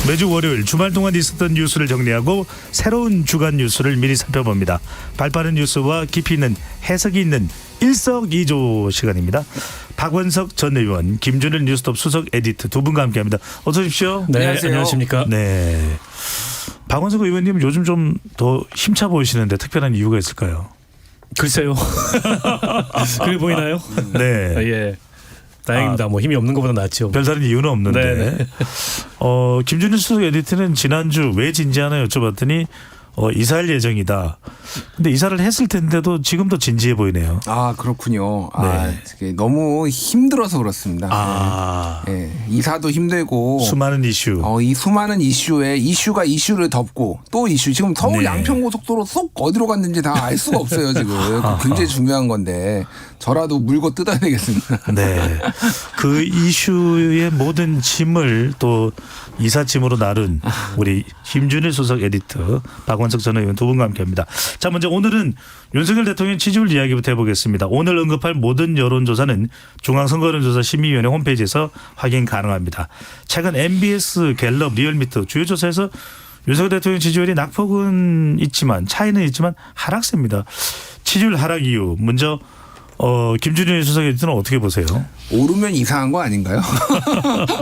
매주 월요일 주말 동안 있었던 뉴스를 정리하고 새로운 주간 뉴스를 미리 살펴봅니다. 발빠른 뉴스와 깊이 있는 해석이 있는 일석이조 시간입니다. 박원석 전 의원, 김준일 뉴스톱 수석 에디터 두 분과 함께합니다. 어서 오십시오. 네, 안녕하세요. 안녕하십니까. 네, 박원석 의원님 요즘 좀 더 힘차 보이시는데 특별한 이유가 있을까요? 글쎄요. 그래 보이나요? 네. 예. 다행입니다. 뭐 힘이 없는 것보다 낫죠. 별다른 이유는 없는데. 네네. 김준일 수석 에디터는 지난주 왜 진지하나 여쭤봤더니 이사할 예정이다. 근데 이사를 했을 텐데도 지금도 진지해 보이네요. 아, 그렇군요. 아, 네. 이게 너무 힘들어서 그렇습니다. 아, 예, 이사도 힘들고 수많은 이슈. 이 수많은 이슈에 이슈가 이슈를 덮고 또 이슈. 지금 서울 네. 양평고속도로 쏙 어디로 갔는지 다 알 수가 없어요 지금. 굉장히 중요한 건데 저라도 물고 뜯어야 되겠습니다. 네. 그 이슈의 모든 짐을 또 이삿짐으로 나른 우리 김준일 수석 에디터, 박원석 전 의원 두 분과 함께합니다. 자, 먼저 오늘은 윤석열 대통령 지지율 이야기부터 해보겠습니다. 오늘 언급할 모든 여론조사는 중앙선거여론조사 심의위원회 홈페이지에서 확인 가능합니다. 최근 MBS, 갤럽, 리얼미터 주요 조사에서 윤석열 대통령 지지율이 낙폭은 있지만 차이는 있지만 하락세입니다. 지지율 하락 이유 먼저 김준일 수석 에디터는 어떻게 보세요? 오르면 이상한 거 아닌가요?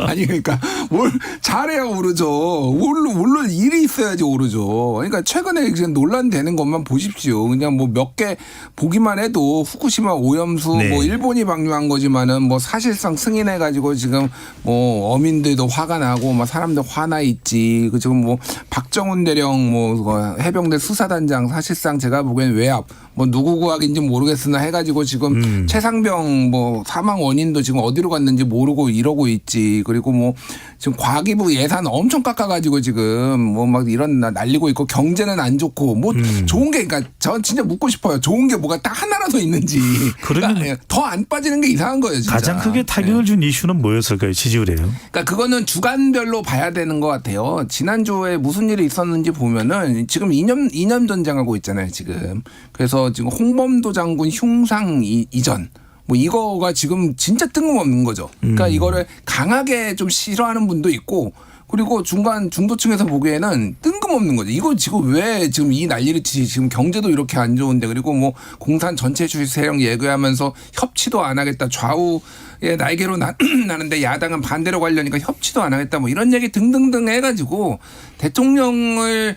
아니 그러니까 뭘 잘해야 오르죠. 오를 일이 있어야지 오르죠. 그러니까 최근에 지금 논란되는 것만 보십시오. 그냥 뭐 몇 개 보기만 해도 후쿠시마 오염수 네. 뭐 일본이 방류한 거지만은 뭐 사실상 승인해 가지고 지금 뭐 어민들도 화가 나고 막 사람들 화나 있지. 그 지금 뭐 박정훈 대령 뭐 해병대 수사단장 사실상 제가 보기엔 외압 뭐 누구 구학인지 모르겠으나 해가지고 지금 최상병 뭐 사망 원인도 지금 어디로 갔는지 모르고 이러고 있지. 그리고 뭐 지금 과기부 예산 엄청 깎아가지고 지금 뭐 막 이런 날리고 있고 경제는 안 좋고 뭐 좋은 게 그러니까 전 진짜 묻고 싶어요. 좋은 게 뭐가 딱 하나라도 있는지. 그러면 더 안 빠지는 게 이상한 거예요. 진짜. 가장 크게 타격을 준 이슈는 뭐였을까요? 지지율이에요. 그러니까 그거는 주간별로 봐야 되는 것 같아요. 지난주에 무슨 일이 있었는지 보면은 지금 이념 전쟁하고 있잖아요. 지금. 그래서 지금 홍범도 장군 흉상 이전. 뭐 이거가 지금 진짜 뜬금없는 거죠. 그러니까 이거를 강하게 좀 싫어하는 분도 있고 그리고 중도층에서 보기에는 뜬금없는 거죠. 이거 지금 왜 지금 이 난리를 치지? 지금 경제도 이렇게 안 좋은데 그리고 뭐 공산 전체 주식 세력 예고하면서 협치도 안 하겠다. 좌우의 날개로 나는데 야당은 반대로 가려니까 협치도 안 하겠다. 뭐 이런 얘기 등등등 해가지고 대통령을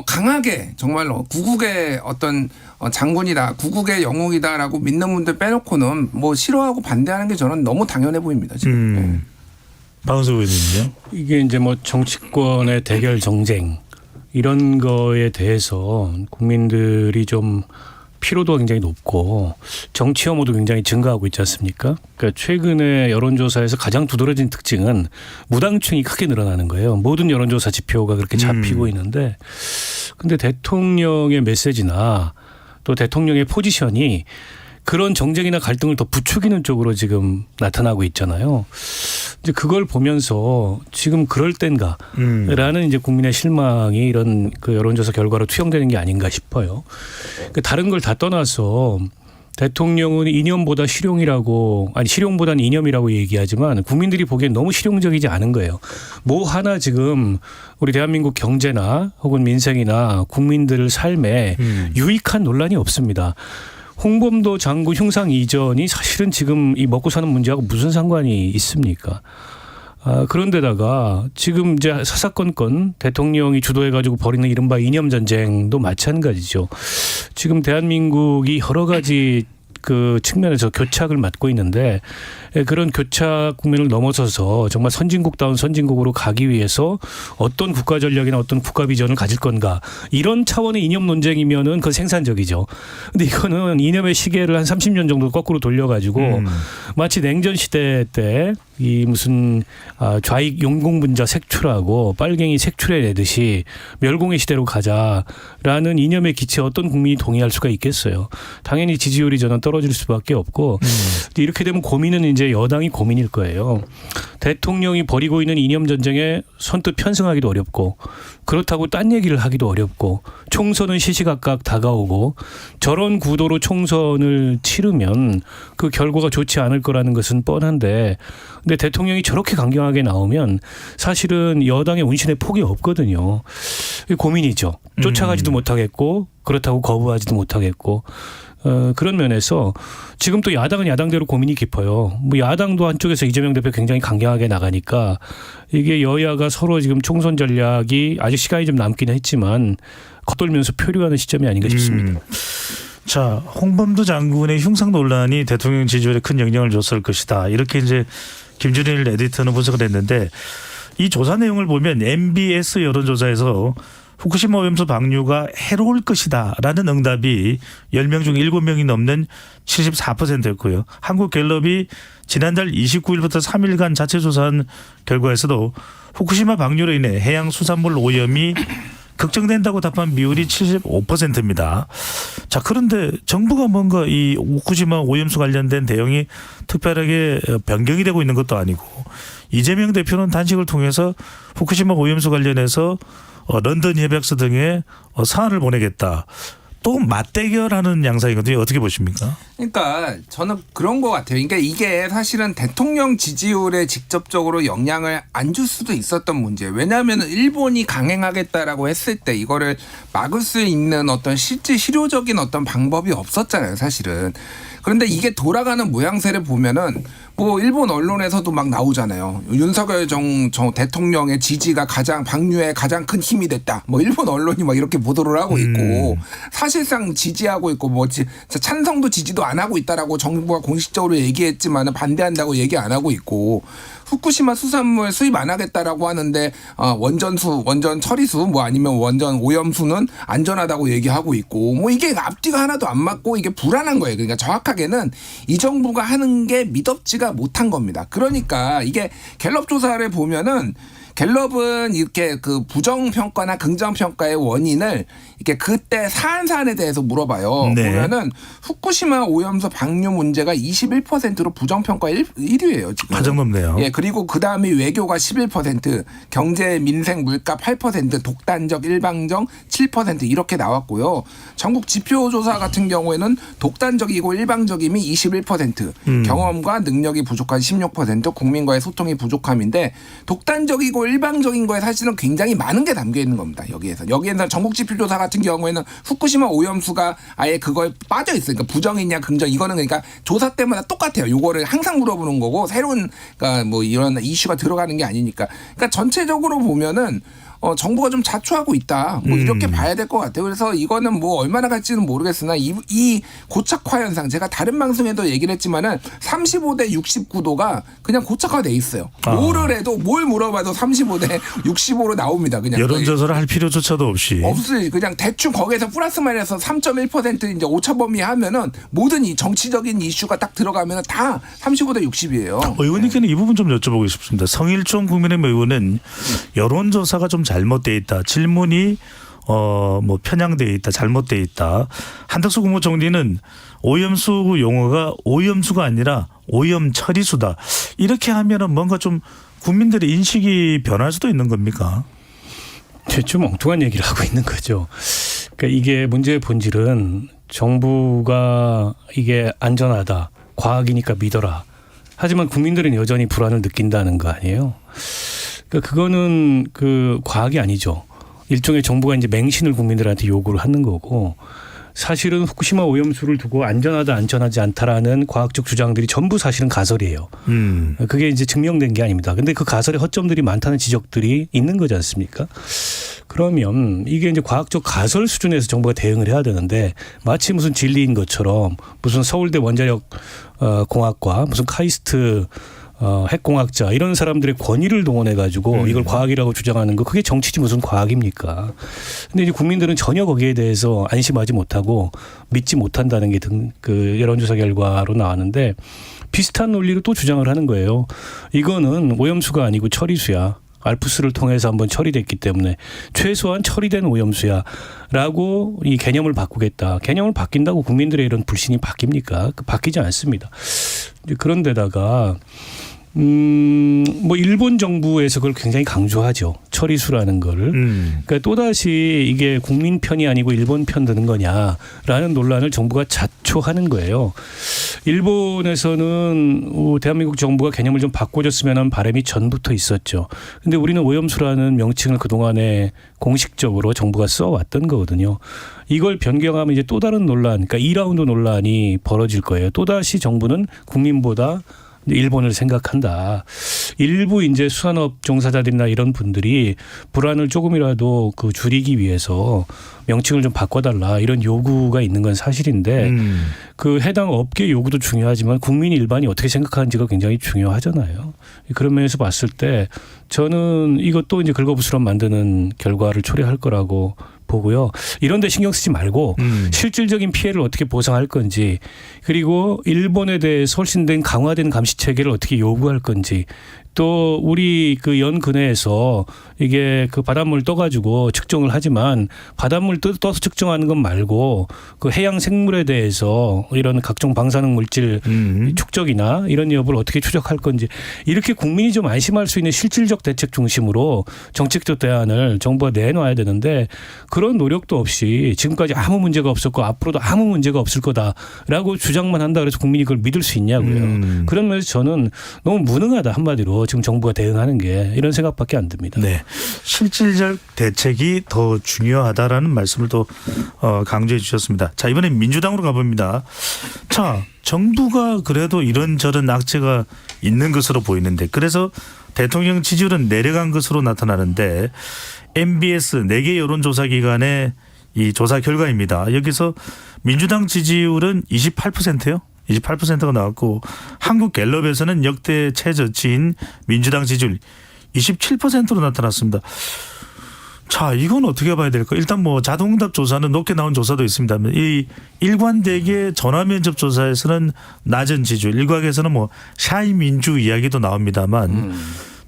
강하게 정말로 구국의 어떤 장군이다, 구국의 영웅이다라고 믿는 분들 빼놓고는 뭐 싫어하고 반대하는 게 저는 너무 당연해 보입니다. 지금. 네. 박원석 의원님요? 이게 이제 뭐 정치권의 대결 정쟁 이런 거에 대해서 국민들이 좀 피로도가 굉장히 높고 정치 혐오도 굉장히 증가하고 있지 않습니까? 그러니까 최근에 여론조사에서 가장 두드러진 특징은 무당층이 크게 늘어나는 거예요. 모든 여론조사 지표가 그렇게 잡히고 있는데 근데 대통령의 메시지나 또 대통령의 포지션이 그런 정쟁이나 갈등을 더 부추기는 쪽으로 지금 나타나고 있잖아요. 이제 그걸 보면서 지금 그럴 땐가라는 이제 국민의 실망이 이런 그 여론조사 결과로 투영되는 게 아닌가 싶어요. 그 다른 걸 다 떠나서 대통령은 이념보다 실용이라고 실용보다는 이념이라고 얘기하지만 국민들이 보기엔 너무 실용적이지 않은 거예요. 뭐 하나 지금 우리 대한민국 경제나 혹은 민생이나 국민들 삶에 유익한 논란이 없습니다. 홍범도 장군 흉상 이전이 사실은 지금 이 먹고 사는 문제하고 무슨 상관이 있습니까? 그런데다가 지금 이제 사사건건 대통령이 주도해가지고 벌이는 이른바 이념 전쟁도 마찬가지죠. 지금 대한민국이 여러 가지 그 측면에서 교착을 맞고 있는데 그런 교착 국면을 넘어서서 정말 선진국다운 선진국으로 가기 위해서 어떤 국가 전략이나 어떤 국가 비전을 가질 건가 이런 차원의 이념 논쟁이면은 그건 생산적이죠. 근데 이거는 이념의 시계를 한 30년 정도 거꾸로 돌려가지고 마치 냉전 시대 때 이 무슨 좌익 용공분자 색출하고 빨갱이 색출해내듯이 멸공의 시대로 가자라는 이념의 기치에 어떤 국민이 동의할 수가 있겠어요. 당연히 지지율이 저는 떨어질 수밖에 없고 이렇게 되면 고민은 이제 이제 여당이 고민일 거예요. 대통령이 벌이고 있는 이념 전쟁에 선뜻 편승하기도 어렵고 그렇다고 딴 얘기를 하기도 어렵고 총선은 시시각각 다가오고 저런 구도로 총선을 치르면 그 결과가 좋지 않을 거라는 것은 뻔한데 근데 대통령이 저렇게 강경하게 나오면 사실은 여당의 운신에 폭이 없거든요. 고민이죠. 쫓아가지도 못하겠고 그렇다고 거부하지도 못하겠고 그런 면에서 지금 또 야당은 야당대로 고민이 깊어요. 뭐 야당도 한쪽에서 이재명 대표 굉장히 강경하게 나가니까 이게 여야가 서로 지금 총선 전략이 아직 시간이 좀 남긴 했지만 겉돌면서 표류하는 시점이 아닌가 싶습니다. 자, 홍범도 장군의 흉상 논란이 대통령 지지율에 큰 영향을 줬을 것이다. 이렇게 이제 김준일 에디터는 분석을 했는데 이 조사 내용을 보면 MBS 여론조사에서 후쿠시마 오염수 방류가 해로울 것이다라는 응답이 10명 중 7명이 넘는 74%였고요. 한국갤럽이 지난달 29일부터 3일간 자체 조사한 결과에서도 후쿠시마 방류로 인해 해양 수산물 오염이 걱정된다고 답한 비율이 75%입니다. 자, 그런데 정부가 뭔가 이 후쿠시마 오염수 관련된 대응이 특별하게 변경이 되고 있는 것도 아니고 이재명 대표는 단식을 통해서 후쿠시마 오염수 관련해서 런던 협약서 등에 사안을 보내겠다. 또 맞대결하는 양상이거든요. 어떻게 보십니까? 그러니까 저는 그런 것 같아요. 그러니까 이게 사실은 대통령 지지율에 직접적으로 영향을 안 줄 수도 있었던 문제예요. 왜냐하면 일본이 강행하겠다라고 했을 때 이거를 막을 수 있는 어떤 실제 실효적인 어떤 방법이 없었잖아요. 사실은. 그런데 이게 돌아가는 모양새를 보면은 뭐 일본 언론에서도 막 나오잖아요. 윤석열 정 대통령의 지지가 방류에 가장 큰 힘이 됐다. 뭐 일본 언론이 막 이렇게 보도를 하고 있고 사실상 지지하고 있고 뭐 찬성도 지지도 안 하고 있다라고 정부가 공식적으로 얘기했지만은 반대한다고 얘기 안 하고 있고 후쿠시마 수산물 수입 안 하겠다라고 하는데 원전 처리수 뭐 아니면 원전 오염수는 안전하다고 얘기하고 있고 뭐 이게 앞뒤가 하나도 안 맞고 이게 불안한 거예요. 그러니까 정확하게는 이 정부가 하는 게 믿업지가 못한 겁니다. 그러니까 이게 갤럽 조사를 보면은 갤럽은 이렇게 그 부정평가나 긍정평가의 원인을 이렇게 그때 사안에 대해서 물어봐요. 네. 보면은 후쿠시마 오염수 방류 문제가 21%로 부정평가 1위예요. 지금. 가장 높네요. 예, 그리고 그 다음에 외교가 11%, 경제, 민생, 물가 8%, 독단적, 일방적 7% 이렇게 나왔고요. 전국 지표조사 같은 경우에는 독단적이고 일방적임이 21%, 경험과 능력이 부족한 16%, 국민과의 소통이 부족함인데 독단적이고 일방적인 거에 사실은 굉장히 많은 게 담겨 있는 겁니다. 여기에서 전국 지표조사 같은 경우에는 후쿠시마 오염수가 아예 그거에 빠져 있어요. 그러니까 부정이냐 긍정 이거는 그러니까 조사 때마다 똑같아요. 요거를 항상 물어보는 거고 새로운 그러니까 뭐 이런 이슈가 들어가는 게 아니니까. 그러니까 전체적으로 보면은 정부가 좀 자초하고 있다. 뭐 이렇게 봐야 될 것 같아요. 그래서 이거는 뭐 얼마나 갈지는 모르겠으나 이 고착화 현상 제가 다른 방송에도 얘기를 했지만은 35대 69도가 그냥 고착화돼 있어요. 뭐를 해도 뭘 물어봐도 35대 65로 나옵니다. 그냥 여론조사를 할 필요조차도 없이. 없어요. 그냥 대충 거기에서 플러스 마이너스 3.1% 이제 오차범위 하면은 모든 이 정치적인 이슈가 딱 들어가면은 다 35대 60이에요. 의원님께는 이 부분 좀 여쭤보고 싶습니다. 성일종 국민의힘 의원은 여론조사가 좀 잘못돼 있다. 질문이 뭐 편향돼 있다. 잘못돼 있다. 한덕수 국무총리는 오염수 용어가 오염수가 아니라 오염 처리수다. 이렇게 하면은 뭔가 좀 국민들의 인식이 변할 수도 있는 겁니까? 좀 엉뚱한 얘기를 하고 있는 거죠. 그러니까 이게 문제의 본질은 정부가 이게 안전하다. 과학이니까 믿어라. 하지만 국민들은 여전히 불안을 느낀다는 거 아니에요. 그러니까 그거는 그 과학이 아니죠. 일종의 정부가 이제 맹신을 국민들한테 요구를 하는 거고 사실은 후쿠시마 오염수를 두고 안전하다 안전하지 않다라는 과학적 주장들이 전부 사실은 가설이에요. 그게 이제 증명된 게 아닙니다. 근데 그 가설에 허점들이 많다는 지적들이 있는 거지 않습니까? 그러면 이게 이제 과학적 가설 수준에서 정부가 대응을 해야 되는데 마치 무슨 진리인 것처럼 무슨 서울대 원자력 공학과 무슨 카이스트 핵공학자 이런 사람들의 권위를 동원해 가지고 이걸 과학이라고 주장하는 거 그게 정치지 무슨 과학입니까? 근데 이제 국민들은 전혀 거기에 대해서 안심하지 못하고 믿지 못한다는 게 그 여론조사 결과로 나왔는데 비슷한 논리로 또 주장을 하는 거예요. 이거는 오염수가 아니고 처리수야. 알프스를 통해서 한번 처리됐기 때문에 최소한 처리된 오염수야라고 이 개념을 바꾸겠다. 개념을 바뀐다고 국민들의 이런 불신이 바뀝니까? 바뀌지 않습니다. 그런데다가 뭐 일본 정부에서 그걸 굉장히 강조하죠. 처리수라는 거를. 그러니까 또다시 이게 국민 편이 아니고 일본 편 드는 거냐라는 논란을 정부가 자초하는 거예요. 일본에서는 대한민국 정부가 개념을 좀 바꿔줬으면 하는 바람이 전부터 있었죠. 근데 우리는 오염수라는 명칭을 그동안에 공식적으로 정부가 써왔던 거거든요. 이걸 변경하면 이제 또 다른 논란, 그러니까 2라운드 논란이 벌어질 거예요. 또다시 정부는 국민보다 일본을 생각한다. 일부 이제 수산업 종사자들이나 이런 분들이 불안을 조금이라도 그 줄이기 위해서 명칭을 좀 바꿔달라 이런 요구가 있는 건 사실인데 그 해당 업계 요구도 중요하지만 국민 일반이 어떻게 생각하는지가 굉장히 중요하잖아요. 그런 면에서 봤을 때 저는 이것도 이제 긁어부스럼 만드는 결과를 초래할 거라고 보고요. 이런 데 신경 쓰지 말고 실질적인 피해를 어떻게 보상할 건지 그리고 일본에 대해서 훨씬 된 강화된 감시 체계를 어떻게 요구할 건지 또 우리 그 연근해에서 이게 그 바닷물 떠가지고 측정을 하지만 바닷물 떠서 측정하는 것 말고 그 해양 생물에 대해서 이런 각종 방사능 물질 축적이나 이런 여부를 어떻게 추적할 건지 이렇게 국민이 좀 안심할 수 있는 실질적 대책 중심으로 정책적 대안을 정부가 내놔야 되는데 그런 노력도 없이 지금까지 아무 문제가 없었고 앞으로도 아무 문제가 없을 거다라고 주장만 한다 그래서 국민이 그걸 믿을 수 있냐고요. 그런 면에서 저는 너무 무능하다 한마디로 지금 정부가 대응하는 게 이런 생각밖에 안 듭니다. 네, 실질적 대책이 더 중요하다라는 말씀을 또 강조해 주셨습니다. 자, 이번엔 민주당으로 가봅니다. 자, 정부가 그래도 이런저런 악재가 있는 것으로 보이는데 그래서 대통령 지지율은 내려간 것으로 나타나는데 MBS 4개 여론조사기관의 이 조사 결과입니다. 여기서 민주당 지지율은 28%요. 28%가 나왔고 한국갤럽에서는 역대 최저치인 민주당 지지율 27%로 나타났습니다. 자, 이건 어떻게 봐야 될까요? 일단 뭐 자동응답 조사는 높게 나온 조사도 있습니다만 이 일관되게 전화면접 조사에서는 낮은 지지율, 일각에서는 뭐 샤이민주 이야기도 나옵니다만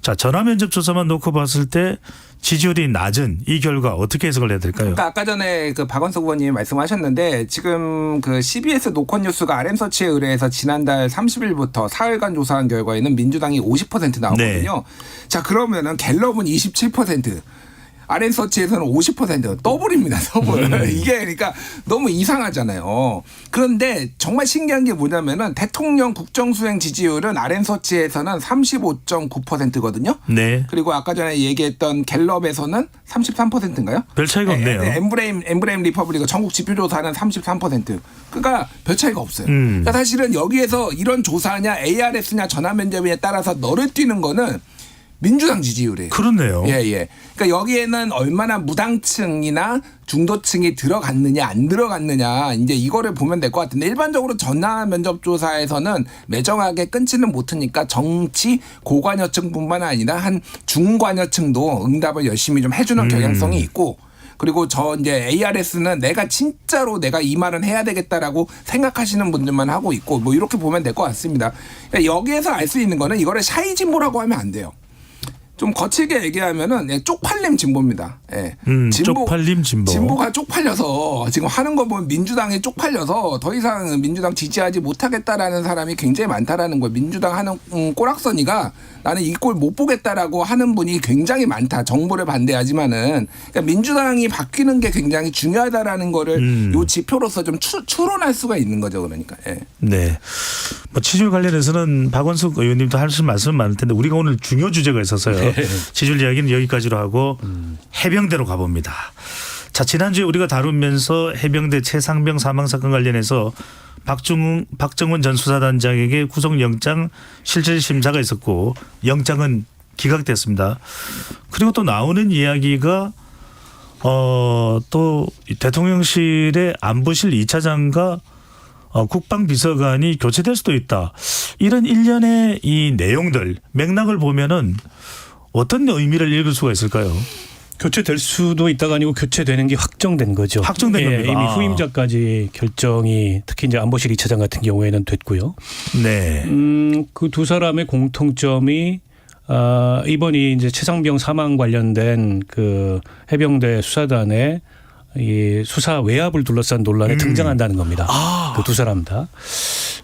자, 전화면접 조사만 놓고 봤을 때 지지율이 낮은 이 결과 어떻게 해석을 해야 될까요? 그러니까 아까 전에 그 박원석 의원님이 말씀하셨는데 지금 그 CBS 노컷뉴스가 RM서치에 의뢰해서 지난달 30일부터 사흘간 조사한 결과에는 민주당이 50% 나오거든요. 네. 자, 그러면은 갤럽은 27%. RM서치에서는 50% 더블입니다. 더블. 이게 그러니까 너무 이상하잖아요. 그런데 정말 신기한 게 뭐냐면은 대통령 국정수행 지지율은 RM서치에서는 35.9%거든요. 네. 그리고 아까 전에 얘기했던 갤럽에서는 33%인가요? 별 차이가 없네요. 엠브레임 리퍼블릭 전국 지표조사는 33%. 그러니까 별 차이가 없어요. 그러니까 사실은 여기에서 이런 조사냐 ARS냐 전화면접에 따라서 너를 뛰는 거는 민주당 지지율이에요. 그렇네요. 예, 예. 그러니까 여기에는 얼마나 무당층이나 중도층이 들어갔느냐 안 들어갔느냐 이제 이거를 보면 될 것 같은데 일반적으로 전화 면접 조사에서는 매정하게 끊지는 못하니까 정치 고관여층뿐만 아니라 한 중관여층도 응답을 열심히 좀 해주는 경향성이 있고 그리고 저 이제 ARS는 내가 진짜로 내가 이 말은 해야 되겠다라고 생각하시는 분들만 하고 있고 뭐 이렇게 보면 될 것 같습니다. 그러니까 여기에서 알 수 있는 거는 이거를 샤이진보라고 하면 안 돼요. 좀 거칠게 얘기하면은 쪽팔림 진보입니다. 예. 쪽팔림 진보. 진보가 쪽팔려서 지금 하는 거 보면 민주당이 쪽팔려서 더 이상 민주당 지지하지 못하겠다라는 사람이 굉장히 많다라는 거예요. 민주당 하는 꼬락서니가 나는 이 꼴 못 보겠다라고 하는 분이 굉장히 많다. 정부를 반대하지만은 그러니까 민주당이 바뀌는 게 굉장히 중요하다라는 거를 요 지표로서 좀 추론할 수가 있는 거죠. 그러니까. 예. 네. 뭐 지지율 관련해서는 박원석 의원님도 하실 말씀 많을 텐데 우리가 오늘 중요 주제가 있어서요. 지지율 이야기는 여기까지로 하고 해병대로 가봅니다. 자, 지난주에 우리가 다루면서 해병대 최상병 사망 사건 관련해서 박정훈 전 수사단장에게 구속영장 실질심사가 있었고 영장은 기각됐습니다. 그리고 또 나오는 이야기가 또 대통령실의 안보실 2차장과 국방비서관이 교체될 수도 있다. 이런 일련의 이 내용들 맥락을 보면은 어떤 의미를 읽을 수가 있을까요? 교체될 수도 있다가 아니고 교체되는 게 확정된 거죠. 확정된 겁니까? 이미 후임자까지 결정이 특히 이제 안보실 2차장 같은 경우에는 됐고요. 네. 그 두 사람의 공통점이 이번이 이제 최상병 사망 관련된 그 해병대 수사단의 이 수사 외압을 둘러싼 논란에 등장한다는 겁니다. 그 두 사람 다.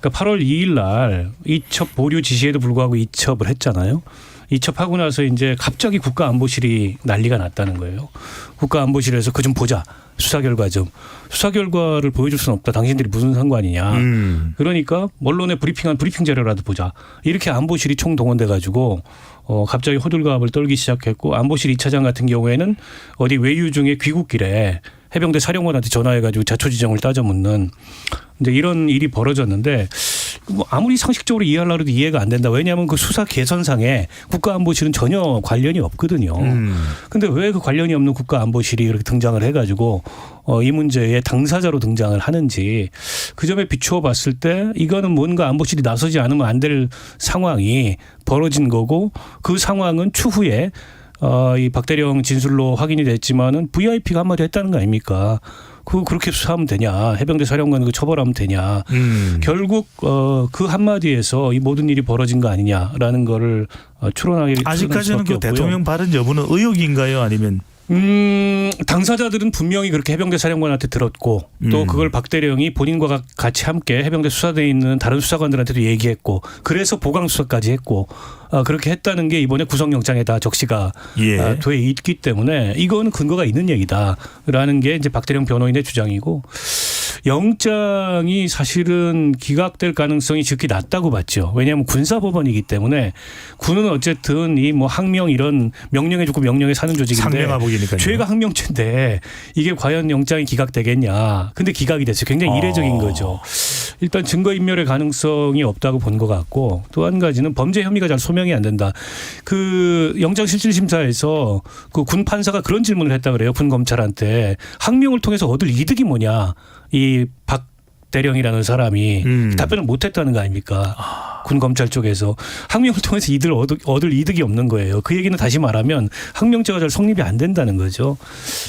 그러니까 8월 2일 날 이첩 보류 지시에도 불구하고 이첩을 했잖아요. 이첩하고 나서 이제 갑자기 국가안보실이 난리가 났다는 거예요. 국가안보실에서 그 좀 보자. 수사 결과 좀. 수사 결과를 보여줄 수는 없다. 당신들이 무슨 상관이냐. 그러니까 언론에 브리핑 자료라도 보자. 이렇게 안보실이 총동원돼 가지고 갑자기 호들갑을 떨기 시작했고 안보실 2차장 같은 경우에는 어디 외유 중에 귀국길에 해병대 사령관한테 전화해가지고 자초지종을 따져 묻는 이제 이런 일이 벌어졌는데 뭐 아무리 상식적으로 이해하려고 해도 이해가 안 된다. 왜냐하면 그 수사 개선상에 국가안보실은 전혀 관련이 없거든요. 근데 왜 그 관련이 없는 국가안보실이 이렇게 등장을 해가지고 이 문제의 당사자로 등장을 하는지 그 점에 비추어 봤을 때 이거는 뭔가 안보실이 나서지 않으면 안 될 상황이 벌어진 거고 그 상황은 추후에 이 박대령 진술로 확인이 됐지만은 VIP가 한마디 했다는 거 아닙니까? 그렇게 수사하면 되냐? 해병대 사령관 그 처벌하면 되냐? 결국 그 한마디에서 이 모든 일이 벌어진 거 아니냐라는 거를 추론하게 아직까지는 그 대통령 발언 여부는 의혹인가요? 아니면 당사자들은 분명히 그렇게 해병대 사령관한테 들었고 또 그걸 박대령이 본인과 같이 함께 해병대 수사대에 있는 다른 수사관들한테도 얘기했고 그래서 보강 수사까지 했고 그렇게 했다는 게 이번에 구속영장에 다 적시가 돼 있기 때문에 이거는 근거가 있는 얘기다라는 게 이제 박대령 변호인의 주장이고 영장이 사실은 기각될 가능성이 지극히 낮다고 봤죠. 왜냐하면 군사법원이기 때문에 군은 어쨌든 이 뭐 항명 이런 명령해 주고 명령에 사는 조직인데 상명하복이니까요. 죄가 항명죄인데 이게 과연 영장이 기각되겠냐. 근데 기각이 됐어요. 굉장히 이례적인 거죠. 일단 증거인멸의 가능성이 없다고 본 것 같고 또 한 가지는 범죄 혐의가 잘 소명이 안 된다. 그 영장실질심사에서 그 군 판사가 그런 질문을 했다 그래요. 군 검찰한테 항명을 통해서 얻을 이득이 뭐냐. 이 박 대령이라는 사람이 답변을 못했다는 거 아닙니까? 군 검찰 쪽에서 항명을 통해서 얻을 이득이 없는 거예요. 그 얘기는 다시 말하면 항명죄가 잘 성립이 안 된다는 거죠.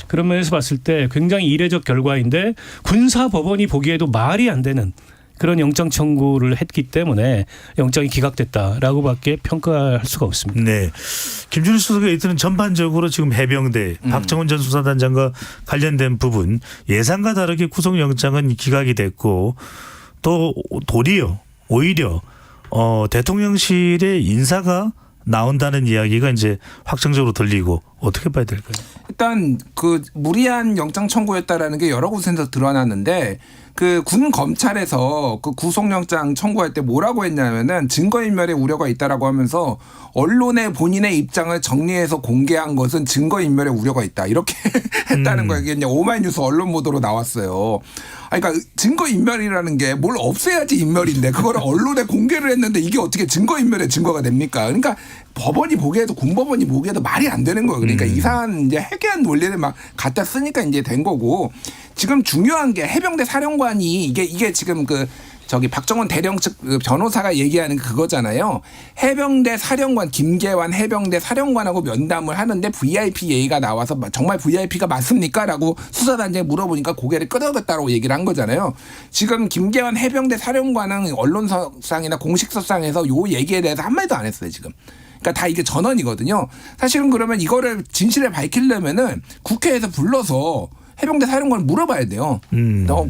그런 면에서 봤을 때 굉장히 이례적 결과인데 군사법원이 보기에도 말이 안 되는 그런 영장 청구를 했기 때문에 영장이 기각됐다라고밖에 평가할 수가 없습니다. 네, 김준일 수석 에디터는 전반적으로 지금 해병대 박정훈 전 수사단장과 관련된 부분 예상과 다르게 구속영장은 기각이 됐고 또 도리어 오히려 대통령실의 인사가 나온다는 이야기가 이제 확정적으로 들리고 어떻게 봐야 될까요? 일단 그 무리한 영장 청구였다라는 게 여러 곳에서 드러났는데 그 군 검찰에서 그 구속영장 청구할 때 뭐라고 했냐면은 증거인멸의 우려가 있다라고 하면서 언론에 본인의 입장을 정리해서 공개한 것은 증거인멸의 우려가 있다 이렇게 했다는 거예요. 이게 이제 오마이뉴스 언론 보도로 나왔어요. 그러니까 증거인멸이라는 게 뭘 없애야지 인멸인데 그거를 언론에 공개를 했는데 이게 어떻게 증거인멸의 증거가 됩니까? 그러니까 법원이 보기에도 군법원이 보기에도 말이 안 되는 거예요. 그러니까 이상한 이제 해괴한 논리를 막 갖다 쓰니까 이제 된 거고 지금 중요한 게 해병대 사령관이 이게 지금 저기 박정훈 대령 측 변호사가 얘기하는 그거잖아요. 해병대 사령관 김계환 해병대 사령관하고 면담을 하는데 VIP 얘기가 나와서 정말 VIP가 맞습니까? 라고 수사단장에 물어보니까 고개를 끄덕였다고 얘기를 한 거잖아요. 지금 김계환 해병대 사령관은 언론사상이나 공식서상에서 요 얘기에 대해서 한마디도 안 했어요 지금. 그러니까 다 이게 전원이거든요. 사실은 그러면 이거를 진실을 밝히려면은 국회에서 불러서 해병대 사령관을 물어봐야 돼요.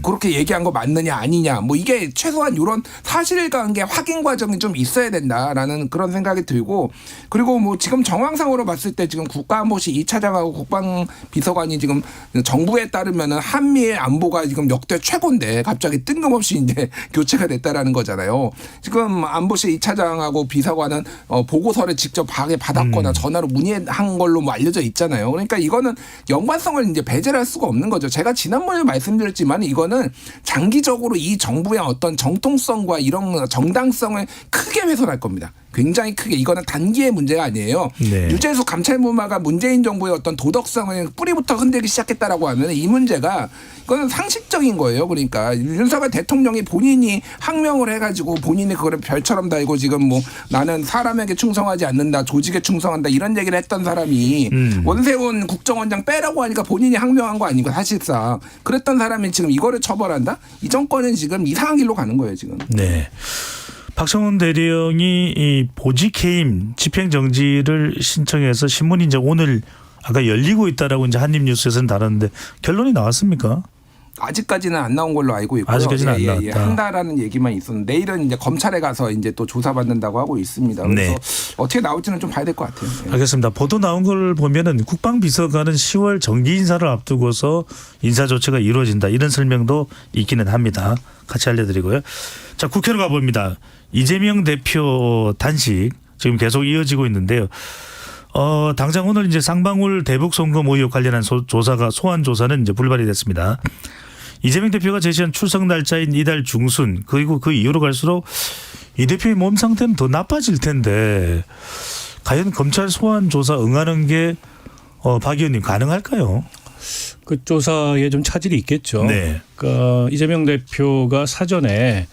그렇게 얘기한 거 맞느냐 아니냐. 뭐 이게 최소한 이런 사실관계 확인 과정이 좀 있어야 된다라는 그런 생각이 들고 그리고 뭐 지금 정황상으로 봤을 때 지금 국가안보실 2차장하고 국방비서관이 지금 정부에 따르면은 한미의 안보가 지금 역대 최고인데 갑자기 뜬금없이 이제 교체가 됐다라는 거잖아요. 지금 안보실 2차장하고 비서관은 보고서를 직접 받았거나 전화로 문의한 걸로 뭐 알려져 있잖아요. 그러니까 이거는 연관성을 이제 배제할 수가 없는 거죠. 제가 지난번에 말씀드렸지만 이거는 장기적으로 이 정부의 어떤 정통성과 이런 정당성을 크게 훼손할 겁니다. 굉장히 크게 이거는 단기의 문제가 아니에요. 네. 유재수 감찰부마가 문재인 정부의 어떤 도덕성을 뿌리부터 흔들기 시작했다라고 하면 이 문제가 이거는 상식적인 거예요. 그러니까 윤석열 대통령이 본인이 항명을 해가지고 본인이 그거를 별처럼 달고 지금 뭐 나는 사람에게 충성하지 않는다, 조직에 충성한다 이런 얘기를 했던 사람이 원세훈 국정원장 빼라고 하니까 본인이 항명한 거 아닌가 사실상 그랬던 사람이 지금 이거를 처벌한다? 이 정권은 지금 이상한 길로 가는 거예요 지금. 네. 박성훈 대령이 이 보직해임 집행정지를 신청해서 신문이 이제 오늘 아까 열리고 있다라고 이제 한입뉴스에서는 다뤘는데 결론이 나왔습니까? 아직까지는 안 나온 걸로 알고 있고요. 아직까지는 안 나왔다. 한다라는 얘기만 있었는데 내일은 이제 검찰에 가서 이제 또 조사받는다고 하고 있습니다. 그래서 네. 어떻게 나올지는 좀 봐야 될 것 같아요. 예. 알겠습니다. 보도 나온 걸 보면은 국방비서관은 10월 정기 인사를 앞두고서 인사 조치가 이루어진다 이런 설명도 있기는 합니다. 같이 알려드리고요. 자, 국회로 가봅니다. 이재명 대표 단식 지금 계속 이어지고 있는데요. 당장 오늘 이제 쌍방울 대북 송금 의혹 관련한 조사가 소환 조사는 이제 불발이 됐습니다. 이재명 대표가 제시한 출석 날짜인 이달 중순 그리고 그 이후로 갈수록 이 대표의 몸 상태는 더 나빠질 텐데 과연 검찰 소환 조사 응하는 게 박 의원님 가능할까요? 그 조사에 좀 차질이 있겠죠. 네. 그러니까 이재명 대표가 사전에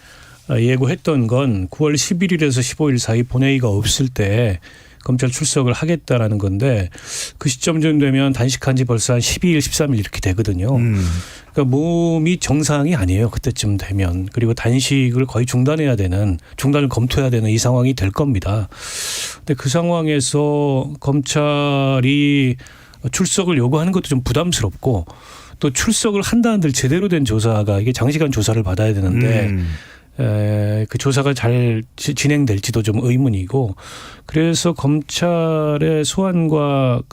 예고했던 건 9월 11일에서 15일 사이 본회의가 없을 때 검찰 출석을 하겠다라는 건데 그 시점쯤 되면 단식한 지 벌써 한 12일, 13일 이렇게 되거든요. 그러니까 몸이 정상이 아니에요. 그때쯤 되면. 그리고 단식을 거의 중단을 검토해야 되는 이 상황이 될 겁니다. 근데 그 상황에서 검찰이 출석을 요구하는 것도 좀 부담스럽고 또 출석을 한다는들 제대로 된 조사가 이게 장시간 조사를 받아야 되는데 그 조사가 잘 진행될지도 좀 의문이고 그래서 검찰의 소환과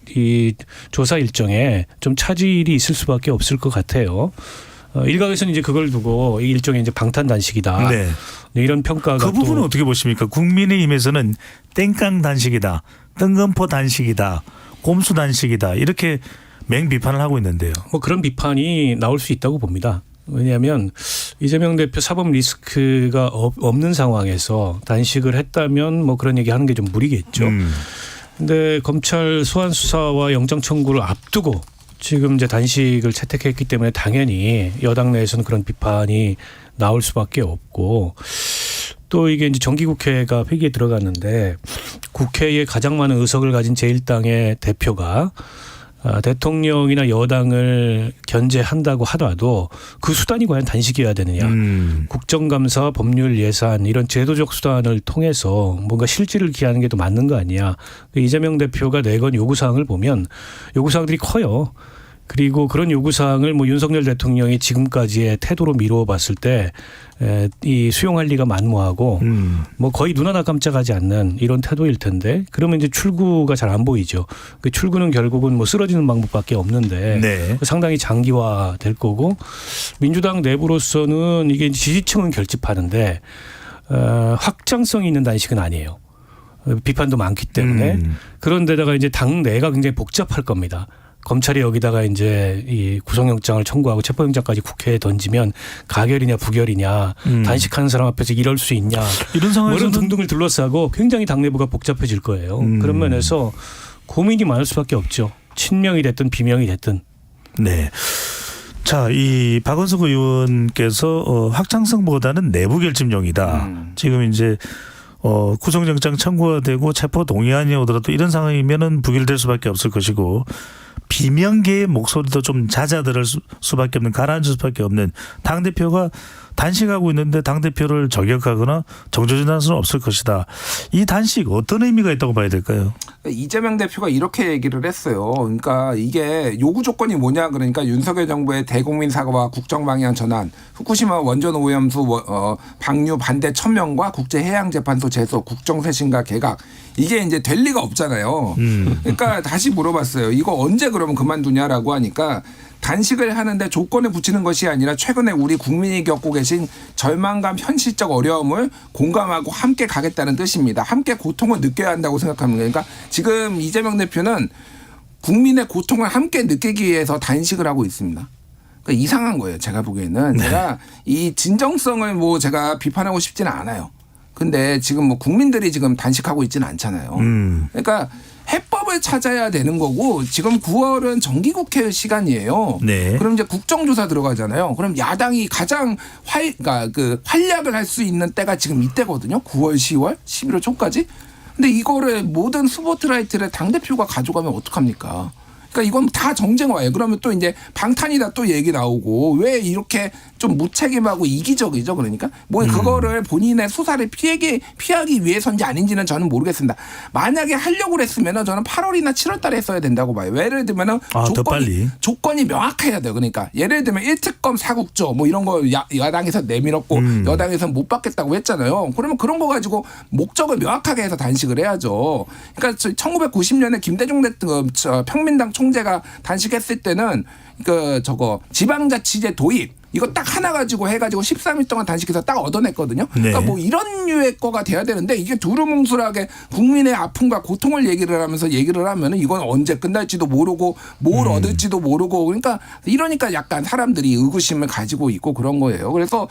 이 조사 일정에 좀 차질이 있을 수밖에 없을 것 같아요. 일각에서는 이제 그걸 두고 이 일종의 이제 방탄 단식이다. 네. 이런 평가가 그 부분은 어떻게 보십니까? 국민의힘에서는 땡깡 단식이다, 뜬금포 단식이다, 곰수 단식이다 이렇게 맹비판을 하고 있는데요. 뭐 그런 비판이 나올 수 있다고 봅니다. 왜냐하면 이재명 대표 사법 리스크가 없는 상황에서 단식을 했다면 뭐 그런 얘기 하는 게 좀 무리겠죠. 근데 검찰 소환 수사와 영장 청구를 앞두고 지금 이제 단식을 채택했기 때문에 당연히 여당 내에서는 그런 비판이 나올 수밖에 없고 또 이게 이제 정기국회가 회기에 들어갔는데 국회에 가장 많은 의석을 가진 제1당의 대표가 대통령이나 여당을 견제한다고 하더라도 그 수단이 과연 단식이어야 되느냐. 국정감사, 법률 예산 이런 제도적 수단을 통해서 뭔가 실질을 기하는 게 더 맞는 거 아니냐. 이재명 대표가 내건 요구사항을 보면 요구사항들이 커요. 그리고 그런 요구사항을 뭐 윤석열 대통령이 지금까지의 태도로 미루어 봤을 때 이 수용할 리가 만무하고 뭐 거의 눈 하나 깜짝하지 않는 이런 태도일 텐데 그러면 이제 출구가 잘 안 보이죠. 그 출구는 결국은 뭐 쓰러지는 방법밖에 없는데 네. 상당히 장기화될 거고 민주당 내부로서는 이게 지지층은 결집하는데 확장성이 있는 단식은 아니에요. 비판도 많기 때문에 그런데다가 이제 당 내가 굉장히 복잡할 겁니다. 검찰이 여기다가 이제 이 구속영장을 청구하고 체포영장까지 국회에 던지면 가결이냐 부결이냐 단식하는 사람 앞에서 이럴 수 있냐 이런 상황에서는 이런 등등을 둘러싸고 굉장히 당 내부가 복잡해질 거예요. 그런 면에서 고민이 많을 수밖에 없죠. 친명이 됐든 비명이 됐든. 네. 자, 이 박원석 의원께서 확장성보다는 내부 결집용이다. 지금 이제 구속영장 청구가 되고 체포 동의안이 오더라도 이런 상황이면은 부결될 수밖에 없을 것이고 비명계의 목소리도 좀 잦아들을 수밖에 없는 가라앉을 수밖에 없는 당대표가 단식하고 있는데 당대표를 저격하거나 정조준할 수는 없을 것이다. 이 단식 어떤 의미가 있다고 봐야 될까요? 이재명 대표가 이렇게 얘기를 했어요. 그러니까 이게 요구 조건이 뭐냐 그러니까 윤석열 정부의 대국민 사과와 국정 방향 전환, 후쿠시마 원전 오염수 방류 반대 천명과 국제해양재판소 제소, 국정쇄신과 개각 이게 이제 될 리가 없잖아요. 그러니까 다시 물어봤어요. 이거 언제 그러면 그만두냐라고 하니까 단식을 하는데 조건에 붙이는 것이 아니라 최근에 우리 국민이 겪고 계신 절망감, 현실적 어려움을 공감하고 함께 가겠다는 뜻입니다. 함께 고통을 느껴야 한다고 생각합니다. 그러니까 지금 이재명 대표는 국민의 고통을 함께 느끼기 위해서 단식을 하고 있습니다. 그러니까 이상한 거예요. 제가 보기에는. 네. 제가 이 진정성을 뭐 제가 비판하고 싶지는 않아요. 근데 지금 뭐 국민들이 지금 단식하고 있지는 않잖아요. 그러니까 해법을 찾아야 되는 거고 지금 9월은 정기국회 시간이에요. 네. 그럼 이제 국정조사 들어가잖아요. 그럼 야당이 가장 그러니까 그 활약을 할 수 있는 때가 지금 이때거든요. 9월, 10월, 11월 초까지. 근데 이거를 모든 스포트라이트를 당대표가 가져가면 어떡합니까? 그러니까 이건 다 정쟁화예요. 그러면 또 이제 방탄이다 또 얘기 나오고 왜 이렇게 좀 무책임하고 이기적이죠. 그러니까 뭐 그거를 본인의 수사를 피하기 위해서인지 아닌지는 저는 모르겠습니다. 만약에 하려고 그랬으면은 저는 8월이나 7월달에 했어야 된다고 봐요. 예를 들면은 더 빨리. 조건이 명확해야 돼요. 그러니까 예를 들면 1특검 4국조 뭐 이런 거 야당에서 내밀었고 여당에서는 못 받겠다고 했잖아요. 그러면 그런 거 가지고 목적을 명확하게 해서 단식을 해야죠. 그러니까 1990년에 김대중 평민당 총재가 단식했을 때는 지방자치제 도입 이거 딱 하나 가지고 해가지고 13일 동안 단식해서 딱 얻어냈거든요. 그러니까 네. 뭐 이런 류의 거가 돼야 되는데 이게 두루뭉술하게 국민의 아픔과 고통을 얘기를 하면은 이건 언제 끝날지도 모르고 뭘 얻을지도 모르고 그러니까 이러니까 약간 사람들이 의구심을 가지고 있고 그런 거예요. 그래서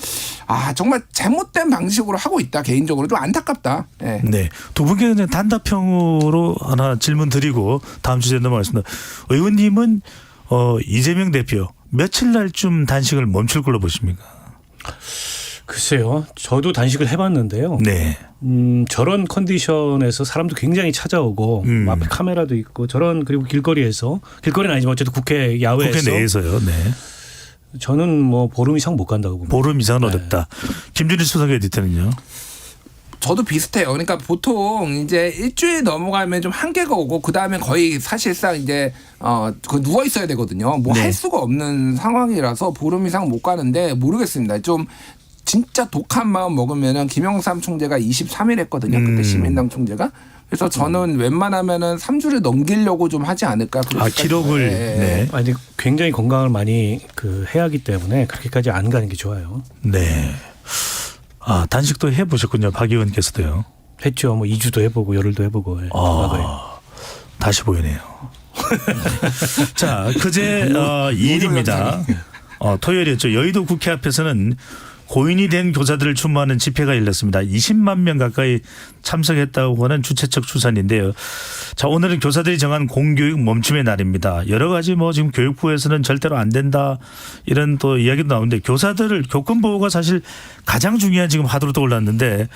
정말 잘못된 방식으로 하고 있다. 개인적으로 좀 안타깝다. 네. 네. 두 분께 그냥 단답형으로 하나 질문 드리고 다음 주제에 넘어가겠습니다. 의원님은 이재명 대표 며칠 날쯤 단식을 멈출 걸로 보십니까? 글쎄요. 저도 단식을 해봤는데요. 네. 저런 컨디션에서 사람도 굉장히 찾아오고 앞에 카메라도 있고 그리고 길거리는 아니지만 어쨌든 국회 야외에서 국회 내에서요. 네. 저는 뭐 보름 이상 못 간다고 봅니다. 보름 이상은 어렵다. 김준일 수석 에디터는요? 저도 비슷해요. 그러니까 보통 이제 일주일 넘어가면 좀 한계가 오고 그 다음에 거의 사실상 이제 누워 있어야 되거든요. 뭐 할 수가 없는 상황이라서 보름 이상 못 가는데 모르겠습니다. 좀 진짜 독한 마음 먹으면은 김영삼 총재가 23일 했거든요. 그때 시민당 총재가. 그래서 저는 웬만하면은 3주를 넘기려고 좀 하지 않을까. 기록을. 네. 아니 굉장히 건강을 많이 해야 하기 때문에 그렇게까지 안 가는 게 좋아요. 네. 단식도 해보셨군요. 박 의원께서도요. 했죠. 뭐 2주도 해보고 열흘도 해보고. 다시 보이네요. 자, 그제 2일입니다. 토요일이었죠. 여의도 국회 앞에서는 고인이 된 교사들을 추모하는 집회가 열렸습니다. 20만 명 가까이 참석했다고 하는 주최 측 추산인데요. 자, 오늘은 교사들이 정한 공교육 멈춤의 날입니다. 여러 가지 지금 교육부에서는 절대로 안 된다 이런 또 이야기도 나오는데 교사들을 교권 보호가 사실 가장 중요한 지금 화두로 떠올랐는데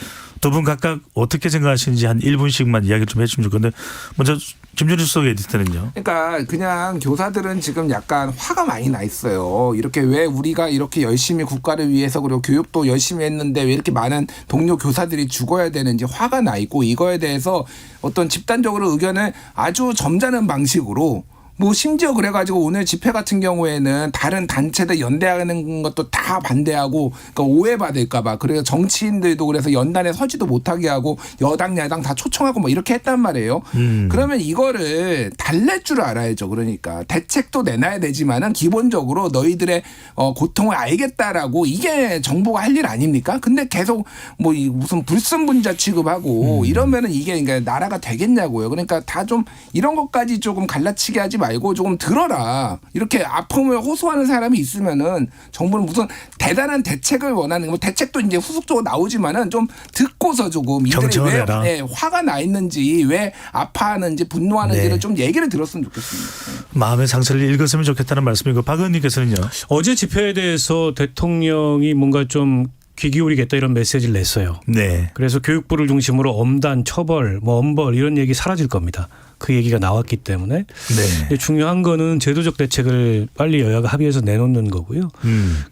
두 분 각각 어떻게 생각하시는지 한 1분씩만 이야기 좀 해주면 좋겠는데 먼저 김준일 수석 에디터는요. 그러니까 그냥 교사들은 지금 약간 화가 많이 나 있어요. 이렇게 왜 우리가 이렇게 열심히 국가를 위해서 그리고 교육도 열심히 했는데 왜 이렇게 많은 동료 교사들이 죽어야 되는지 화가 나 있고 이거에 대해서 어떤 집단적으로 의견을 아주 점잖은 방식으로 뭐 심지어 그래가지고 오늘 집회 같은 경우에는 다른 단체들 연대하는 것도 다 반대하고 그러니까 오해받을까봐 그래서 정치인들도 그래서 연단에 서지도 못하게 하고 여당 야당 다 초청하고 뭐 이렇게 했단 말이에요. 그러면 이거를 달랠 줄 알아야죠. 그러니까 대책도 내놔야 되지만은 기본적으로 너희들의 고통을 알겠다라고 이게 정부가 할 일 아닙니까? 근데 계속 뭐 무슨 불순분자 취급하고 이러면은 이게 그러니까 나라가 되겠냐고요. 그러니까 다 좀 이런 것까지 조금 갈라치게 하지 말고 조금 들어라. 이렇게 아픔을 호소하는 사람이 있으면은 정부는 무슨 대단한 대책을 원하는 뭐 대책도 이제 후속적으로 나오지만은 좀 듣고서 조금 이들이 왜 화가 나 있는지 왜 아파하는지 분노하는지를 좀 얘기를 들었으면 좋겠습니다. 마음의 상처를 읽었으면 좋겠다는 말씀이고 박 의원님께서는요. 어제 집회에 대해서 대통령이 뭔가 좀 귀 기울이겠다 이런 메시지를 냈어요. 네. 그래서 교육부를 중심으로 엄단, 처벌, 뭐 엄벌 이런 얘기 사라질 겁니다. 그 얘기가 나왔기 때문에 네. 근데 중요한 거는 제도적 대책을 빨리 여야가 합의해서 내놓는 거고요.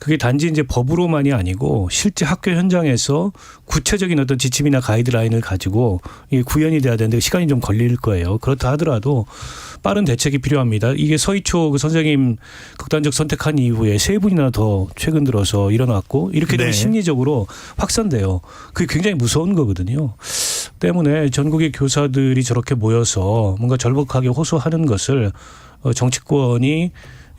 그게 단지 이제 법으로만이 아니고 실제 학교 현장에서 구체적인 어떤 지침이나 가이드라인을 가지고 이게 구현이 돼야 되는데 시간이 좀 걸릴 거예요. 그렇다 하더라도 빠른 대책이 필요합니다. 이게 서희초 선생님 극단적 선택한 이후에 3분이나 더 최근 들어서 일어났고 이렇게 되면 심리적으로 확산돼요. 그게 굉장히 무서운 거거든요. 때문에 전국의 교사들이 저렇게 모여서 뭔가 절박하게 호소하는 것을 정치권이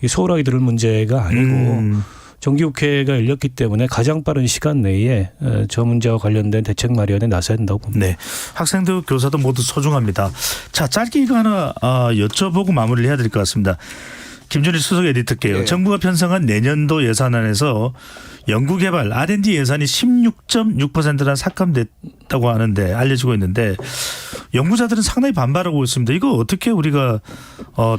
소홀하게 들을 문제가 아니고 정기국회가 열렸기 때문에 가장 빠른 시간 내에 저 문제와 관련된 대책 마련에 나서야 된다고 봅니다. 네, 학생도 교사도 모두 소중합니다. 자, 짧게 이거 하나 여쭤보고 마무리를 해야 될 것 같습니다. 김준일 수석 에디터께요. 네. 정부가 편성한 내년도 예산안에서 연구개발 R&D 예산이 16.6%나 삭감됐다고 하는데 알려지고 있는데 연구자들은 상당히 반발하고 있습니다. 이거 어떻게 우리가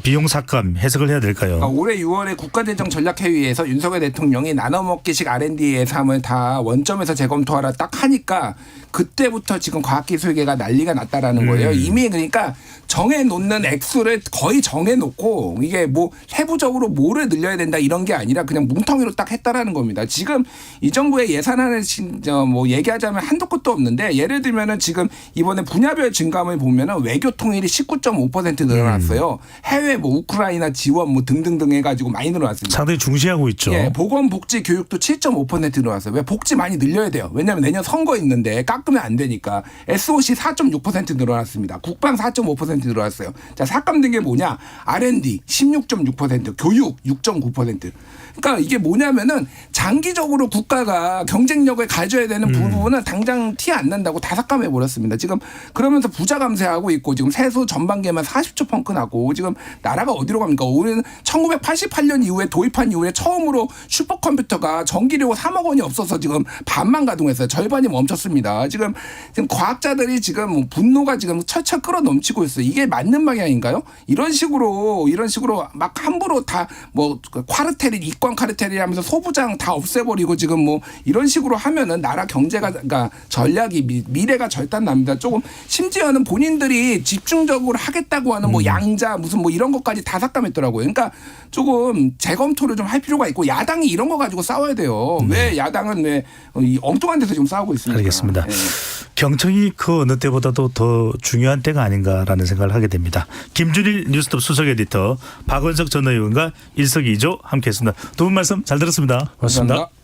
비용 삭감 해석을 해야 될까요? 그러니까 올해 6월에 국가재정전략회의에서 윤석열 대통령이 나눠먹기식 R&D 예산을 다 원점에서 재검토하라 딱 하니까 그때부터 지금 과학기술계가 난리가 났다라는 거예요. 이미 그러니까 정해놓는 액수를 거의 정해놓고 이게 뭐 세부적으로 뭐를 늘려야 된다 이런 게 아니라 그냥 뭉텅이로 딱 했다라는 겁니다. 지금 이 정부의 예산안을 뭐 얘기하자면 한도 끝도 없는데 예를 들면은 지금 이번에 분야별 증감을 보면은 외교 통일이 19.5% 늘어났어요. 해외 뭐 우크라이나 지원 뭐 등등등 해가지고 많이 늘어났습니다. 상당히 중시하고 있죠. 예, 보건복지 교육도 7.5% 늘어났어요. 왜 복지 많이 늘려야 돼요. 왜냐하면 내년 선거 있는데 깎으면 안 되니까. SOC 4.6% 늘어났습니다. 국방 4.5% 늘어났어요. 자, 삭감된 게 뭐냐? R&D 16.6%, 교육 6.9%. 그러니까 이게 뭐냐면은 장기적으로 국가가 경쟁력을 가져야 되는 부분은 당장 티 안 난다고 다 삭감해 버렸습니다. 지금 그러면서 부자 감세하고 있고 지금 세수 전반기에만 40조 펑크 나고 지금 나라가 어디로 갑니까? 우리는 1988년 이후에 도입한 이후에 처음으로 슈퍼컴퓨터가 전기료 3억 원이 없어서 지금 반만 가동했어요. 절반이 멈췄습니다. 지금 과학자들이 지금 분노가 지금 철철 끌어 넘치고 있어요. 이게 맞는 방향인가요? 이런 식으로 막 함부로 다 뭐 카르텔이 이권 카르텔이 하면서 소부장 다 없애버리고 지금 뭐 이런 식으로 하면은 나라 경제가 그러니까 전략이 미래가 절단납니다. 조금 심지어는 본인들이 집중적으로 하겠다고 하는 뭐 양자 무슨 뭐 이런 것까지 다 삭감했더라고요. 그러니까 조금 재검토를 좀 할 필요가 있고 야당이 이런 거 가지고 싸워야 돼요. 왜 야당은 왜 이 엉뚱한 데서 지금 싸우고 있습니까? 알겠습니다. 네. 경청이 그 어느 때보다도 더 중요한 때가 아닌가라는 생각을 하게 됩니다. 김준일 뉴스톱 수석 에디터, 박원석 전 의원과 일석이조 함께했습니다. 두 분 말씀 잘 들었습니다. 맞습니다. 감사합니다.